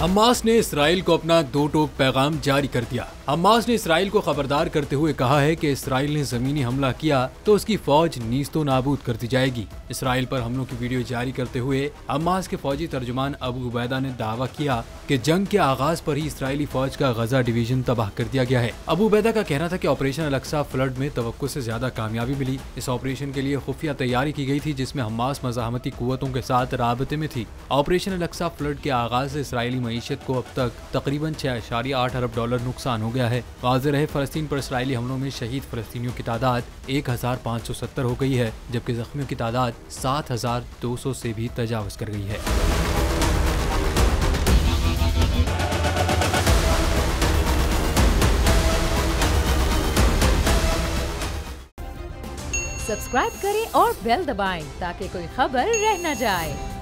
Hamas ने Israel को अपना दो टोक पैगाम जारी कर दिया। हमास ने इसराइल को खबरदार करते हुए कहा है कि इसराइल ने जमीनी हमला किया तो उसकी फौज नीस्तो नाबूद कर दी जाएगी। इसराइल पर हमलों की वीडियो जारी करते हुए हमास के फौजी तर्जुमान अबू उबैदा ने दावा किया कि जंग के आगाज पर ही इसराइली फौज का गजा डिवीजन तबाह कर दिया गया है। अबू उबैदा का कहना था कि ऑपरेशन अल-अक्सा फ्लड में तवक्को से ज्यादा कामयाबी मिली। इस ऑपरेशन के लिए खुफिया तैयारी की गई थी जिसमें हमास मज़ाहमती कुव्वतों के साथ राबते में थी। ऑपरेशन अल-अक्सा फ्लड के आगाज से इसराइली मईशत को अब तक तकरीबन 6.8 अरब डॉलर नुकसान हो गया है। वाज़ेह रहे फलस्तीन पर इसराइली हमलों में शहीद फलस्तीनियों की तादाद 1570 हो गई है, जबकि जख्मियों की तादाद 7200 से भी तजावज़ कर गई है। सब्सक्राइब करें और बेल दबाएं ताकि कोई खबर रह न जाए।